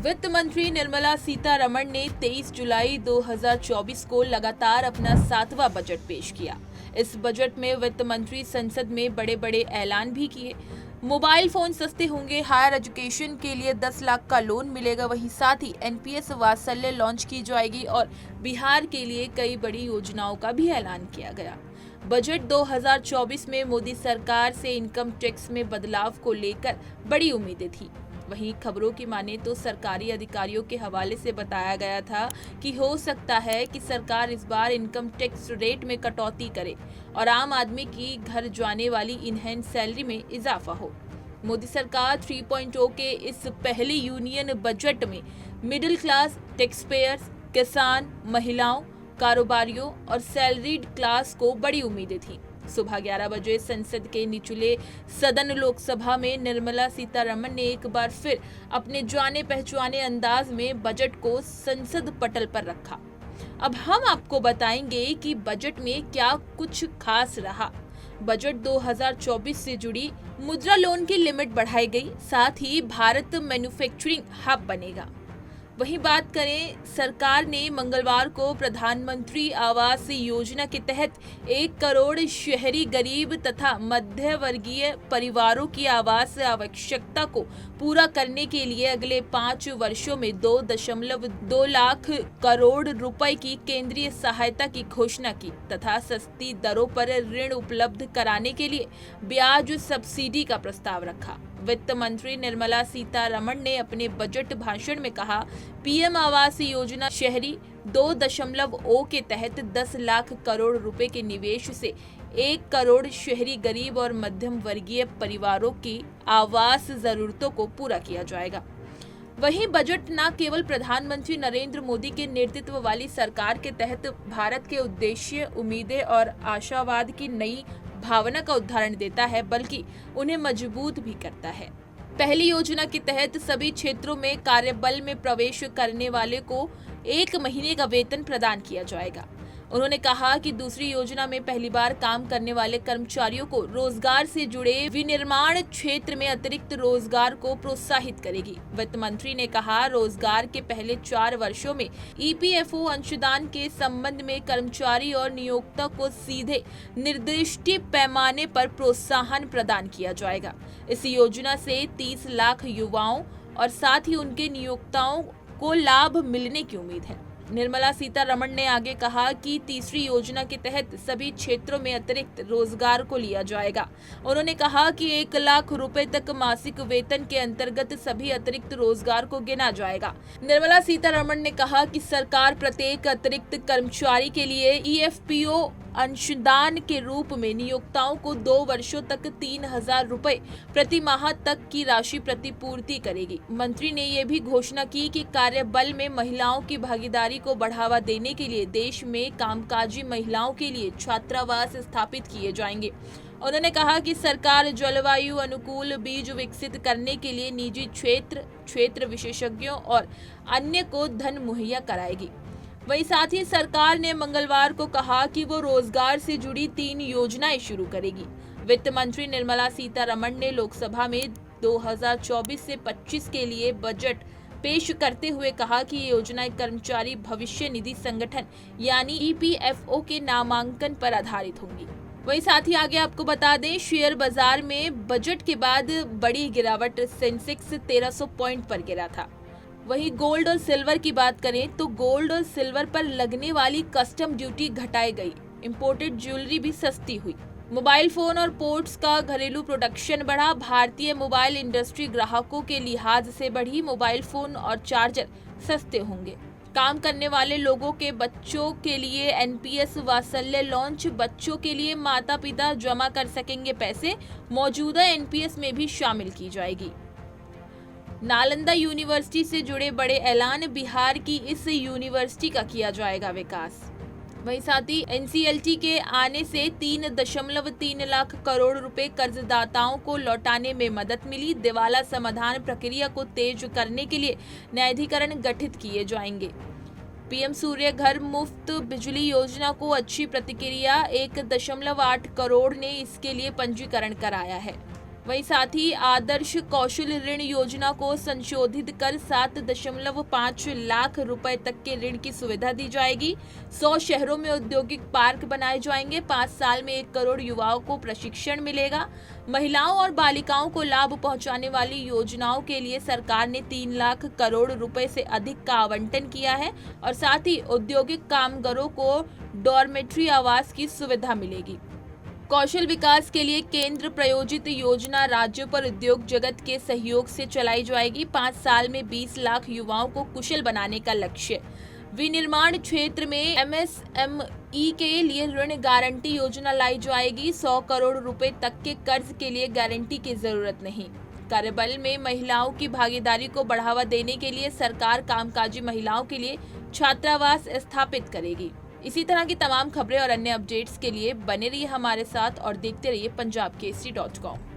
वित्त मंत्री निर्मला सीतारमण ने 23 जुलाई 2024 को लगातार अपना 7वां बजट पेश किया। इस बजट में वित्त मंत्री संसद में बड़े बड़े ऐलान भी किए। मोबाइल फोन सस्ते होंगे, हायर एजुकेशन के लिए 10 लाख का लोन मिलेगा, वहीं साथ ही एनपीएस वात्सल्य लॉन्च की जाएगी और बिहार के लिए कई बड़ी योजनाओं का भी ऐलान किया गया। बजट 2024 में मोदी सरकार से इनकम टैक्स में बदलाव को लेकर बड़ी उम्मीदें थी। वहीं खबरों की माने तो सरकारी अधिकारियों के हवाले से बताया गया था कि हो सकता है कि सरकार इस बार इनकम टैक्स रेट में कटौती करे और आम आदमी की घर जाने वाली इनहैंड सैलरी में इजाफा हो। मोदी सरकार 3.0 के इस पहले यूनियन बजट में मिडिल क्लास, टैक्स पेयर्स, किसान, महिलाओं, कारोबारियों और सैलरीड क्लास को बड़ी उम्मीदें थी। सुबह 11 बजे संसद के निचले सदन लोकसभा में निर्मला सीतारमण ने एक बार फिर अपने जाने पहचाने अंदाज में बजट को संसद पटल पर रखा। अब हम आपको बताएंगे कि बजट में क्या कुछ खास रहा। बजट 2024 से जुड़ी मुद्रा लोन की लिमिट बढ़ाई गई, साथ ही भारत मैन्युफैक्चरिंग हब बनेगा। वहीं बात करें, सरकार ने मंगलवार को प्रधानमंत्री आवास योजना के तहत 1 करोड़ शहरी गरीब तथा मध्य वर्गीय परिवारों की आवास आवश्यकता को पूरा करने के लिए अगले 5 वर्षों में 2.2 लाख करोड़ रुपए की केंद्रीय सहायता की घोषणा की तथा सस्ती दरों पर ऋण उपलब्ध कराने के लिए ब्याज सब्सिडी का प्रस्ताव रखा। वित्त मंत्री निर्मला सीतारमण ने अपने बजट भाषण में कहा, पीएम आवास योजना शहरी 2.0 के तहत 10 लाख करोड़ रुपए के निवेश से 1 करोड़ शहरी गरीब और मध्यम वर्गीय परिवारों की आवास जरूरतों को पूरा किया जाएगा। वहीं बजट न केवल प्रधानमंत्री नरेंद्र मोदी के नेतृत्व वाली सरकार के तहत भारत के उद्देश्य, उम्मीदें और आशावाद की नई भावना का उदाहरण देता है, बल्कि उन्हें मजबूत भी करता है। पहली योजना के तहत सभी क्षेत्रों में कार्यबल में प्रवेश करने वाले को 1 महीने का वेतन प्रदान किया जाएगा। उन्होंने कहा कि दूसरी योजना में पहली बार काम करने वाले कर्मचारियों को रोजगार से जुड़े विनिर्माण क्षेत्र में अतिरिक्त रोजगार को प्रोत्साहित करेगी। वित्त मंत्री ने कहा, रोजगार के पहले 4 वर्षों में ईपीएफओ अंशदान के संबंध में कर्मचारी और नियोक्ता को सीधे निर्दिष्ट पैमाने पर प्रोत्साहन प्रदान किया जाएगा। इस योजना से 30 लाख युवाओं और साथ ही उनके नियोक्ताओं को लाभ मिलने की उम्मीद है। निर्मला सीतारमण ने आगे कहा कि तीसरी योजना के तहत सभी क्षेत्रों में अतिरिक्त रोजगार को लिया जाएगा। उन्होंने कहा कि 1 लाख रुपए तक मासिक वेतन के अंतर्गत सभी अतिरिक्त रोजगार को गिना जाएगा। निर्मला सीतारमण ने कहा कि सरकार प्रत्येक अतिरिक्त कर्मचारी के लिए ईएफपीओ अंशदान के रूप में नियोक्ताओं को 2 वर्षों तक 3,000 रुपए प्रति माह तक की राशि प्रतिपूर्ति करेगी। मंत्री ने यह भी घोषणा की कि कार्यबल में महिलाओं की भागीदारी को बढ़ावा देने के लिए देश में कामकाजी महिलाओं के लिए छात्रावास स्थापित किए जाएंगे। उन्होंने कहा कि सरकार जलवायु अनुकूल बीज विकसित करने के लिए निजी क्षेत्र विशेषज्ञों और अन्य को धन मुहैया कराएगी। वहीं साथ ही सरकार ने मंगलवार को कहा कि वो रोजगार से जुड़ी 3 योजनाएं शुरू करेगी। वित्त मंत्री निर्मला सीतारमण ने लोकसभा में 2024 से 25 के लिए बजट पेश करते हुए कहा कि ये योजनाएं कर्मचारी भविष्य निधि संगठन यानी ईपीएफओ के नामांकन पर आधारित होंगी। वहीं साथ ही आगे आपको बता दें, शेयर बाजार में बजट के बाद बड़ी गिरावट, सेंसेक्स 1300 पॉइंट पर गिरा था। वहीं गोल्ड और सिल्वर की बात करें तो गोल्ड और सिल्वर पर लगने वाली कस्टम ड्यूटी घटाई गई। इंपोर्टेड ज्वेलरी भी सस्ती हुई। मोबाइल फोन और पोर्ट्स का घरेलू प्रोडक्शन बढ़ा। भारतीय मोबाइल इंडस्ट्री ग्राहकों के लिहाज से बढ़ी। मोबाइल फोन और चार्जर सस्ते होंगे। काम करने वाले लोगों के बच्चों के लिए एनपीएस वात्सल्य लॉन्च। बच्चों के लिए माता पिता जमा कर सकेंगे पैसे। मौजूदा एनपीएस में भी शामिल की जाएगी। नालंदा यूनिवर्सिटी से जुड़े बड़े ऐलान। बिहार की इस यूनिवर्सिटी का किया जाएगा विकास। वहीं साथ ही एनसीएलटी के आने से 3.3 लाख करोड़ रुपए कर्जदाताओं को लौटाने में मदद मिली। दिवाला समाधान प्रक्रिया को तेज करने के लिए न्यायाधिकरण गठित किए जाएंगे। पीएम सूर्य घर मुफ्त बिजली योजना को अच्छी प्रतिक्रिया। 1.8 करोड़ ने इसके लिए पंजीकरण कराया है। वहीं साथ ही आदर्श कौशल ऋण योजना को संशोधित कर 7.5 लाख रुपए तक के ऋण की सुविधा दी जाएगी। 100 शहरों में औद्योगिक पार्क बनाए जाएंगे। 5 साल में 1 करोड़ युवाओं को प्रशिक्षण मिलेगा। महिलाओं और बालिकाओं को लाभ पहुंचाने वाली योजनाओं के लिए सरकार ने 3 लाख करोड़ रुपए से अधिक का आवंटन किया है और साथ ही औद्योगिक कामगारों को डॉर्मेट्री आवास की सुविधा मिलेगी। कौशल विकास के लिए केंद्र प्रायोजित योजना राज्यों पर उद्योग जगत के सहयोग से चलाई जाएगी। 5 साल में 20 लाख युवाओं को कुशल बनाने का लक्ष्य। विनिर्माण क्षेत्र में एमएसएमई के लिए ऋण गारंटी योजना लाई जाएगी। 100 करोड़ रुपए तक के कर्ज के लिए गारंटी की जरूरत नहीं। कार्यबल में महिलाओं की भागीदारी को बढ़ावा देने के लिए सरकार कामकाजी महिलाओं के लिए छात्रावास स्थापित करेगी। इसी तरह की तमाम खबरें और अन्य अपडेट्स के लिए बने रहिए हमारे साथ और देखते रहिए punjabkesari.com।